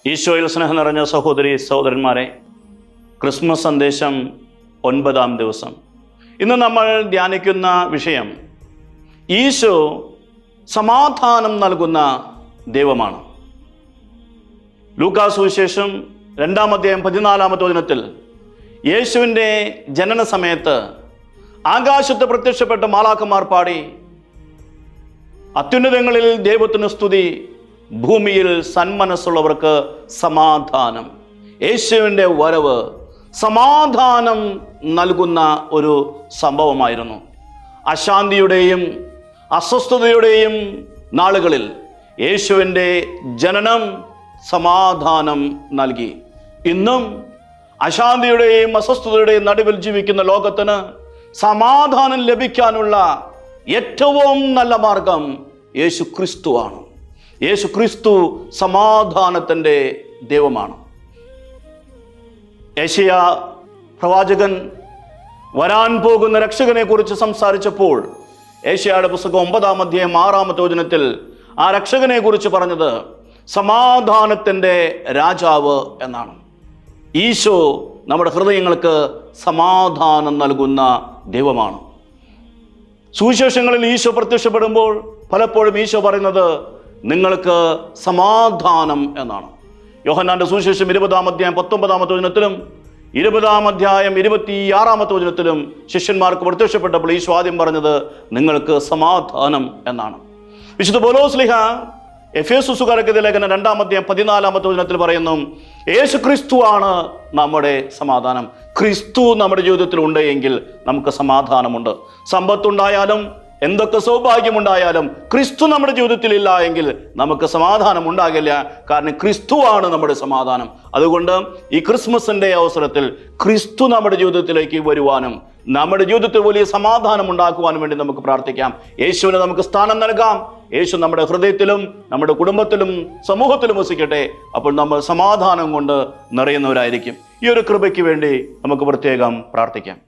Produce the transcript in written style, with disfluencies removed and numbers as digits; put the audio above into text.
ഈശോയിൽ സ്നേഹം നിറഞ്ഞ സഹോദരി സഹോദരന്മാരെ, ക്രിസ്മസ് സന്ദേശം 9-ാം ദിവസം. ഇന്ന് നമ്മൾ ധ്യാനിക്കുന്ന വിഷയം ഈശോ സമാധാനം നൽകുന്ന ദൈവമാണ്. ലൂക്കാ സുവിശേഷം 2-ാം അധ്യായം 14-ാമത്തെ വചനത്തിൽ യേശുവിൻ്റെ ജനന സമയത്ത് ആകാശത്ത് പ്രത്യക്ഷപ്പെട്ട മാലാഖമാർ പാടി, അത്യുന്നതങ്ങളിൽ ദൈവത്തിന് സ്തുതി, ഭൂമിയിൽ സന്മനസ്സുള്ളവർക്ക് സമാധാനം. യേശുവിൻ്റെ വരവ് സമാധാനം നൽകുന്ന ഒരു സംഭവമായിരുന്നു. അശാന്തിയുടെയും അസ്വസ്ഥതയുടെയും നാളുകളിൽ യേശുവിൻ്റെ ജനനം സമാധാനം നൽകി. ഇന്നും അശാന്തിയുടെയും അസ്വസ്ഥതയുടെയും നടുവിൽ ജീവിക്കുന്ന ലോകത്തിന് സമാധാനം ലഭിക്കാനുള്ള ഏറ്റവും നല്ല മാർഗം യേശു ക്രിസ്തുവാണ്. യേശു ക്രിസ്തു സമാധാനത്തിൻ്റെ ദൈവമാണ്. യെശയ്യാ പ്രവാചകൻ വരാൻ പോകുന്ന രക്ഷകനെ കുറിച്ച് സംസാരിച്ചപ്പോൾ യെശയ്യായുടെ പുസ്തകം 9-ാം അധ്യായം 6-ാമത്തെ വചനത്തിൽ ആ രക്ഷകനെ കുറിച്ച് പറഞ്ഞത് സമാധാനത്തിൻ്റെ രാജാവ് എന്നാണ്. ഈശോ നമ്മുടെ ഹൃദയങ്ങൾക്ക് സമാധാനം നൽകുന്ന ദൈവമാണ്. സുവിശേഷങ്ങളിൽ ഈശോ പ്രത്യക്ഷപ്പെടുമ്പോൾ പലപ്പോഴും ഈശോ പറയുന്നത് നിങ്ങൾക്ക് സമാധാനം എന്നാണ്. യോഹന്നാന്റെ സുവിശേഷം 20-ാം അധ്യായം 19-ാമത്തെ വചനത്തിലും 20-ാം അധ്യായം 26-ാമത്തെ വചനത്തിലും ശിഷ്യന്മാർക്ക് പ്രത്യക്ഷപ്പെട്ടപ്പോൾ ഈശോ ആദ്യം പറഞ്ഞത് നിങ്ങൾക്ക് സമാധാനം എന്നാണ്. വിശുദ്ധ പൗലോസ് ശ്ലീഹ എഫേസുസുകാർക്ക് ലേഖനം 2-ാം അധ്യായം 14-ാമത്തെ വചനത്തിൽ പറയുന്നു, യേശു ക്രിസ്തുവാണ് നമ്മുടെ സമാധാനം. ക്രിസ്തു നമ്മുടെ ജീവിതത്തിൽ ഉണ്ട് എങ്കിൽ നമുക്ക് സമാധാനമുണ്ട്. സമ്പത്തുണ്ടായാലും എന്തൊക്കെ സൗഭാഗ്യമുണ്ടായാലും ക്രിസ്തു നമ്മുടെ ജീവിതത്തിൽ ഇല്ല എങ്കിൽ നമുക്ക് സമാധാനം ഉണ്ടാകില്ല. കാരണം ക്രിസ്തുവാണ് നമ്മുടെ സമാധാനം. അതുകൊണ്ട് ഈ ക്രിസ്മസിന്റെ അവസരത്തിൽ ക്രിസ്തു നമ്മുടെ ജീവിതത്തിലേക്ക് വരുവാനും നമ്മുടെ ജീവിതത്തിൽ വലിയ സമാധാനം ഉണ്ടാക്കുവാനും വേണ്ടി നമുക്ക് പ്രാർത്ഥിക്കാം. യേശുവിന് നമുക്ക് സ്ഥാനം നൽകാം. യേശു നമ്മുടെ ഹൃദയത്തിലും നമ്മുടെ കുടുംബത്തിലും സമൂഹത്തിലും വസിക്കട്ടെ. അപ്പോൾ നമ്മൾ സമാധാനം കൊണ്ട് നിറയുന്നവരായിരിക്കും. ഈ ഒരു കൃപയ്ക്ക് വേണ്ടി നമുക്ക് പ്രത്യേകം പ്രാർത്ഥിക്കാം.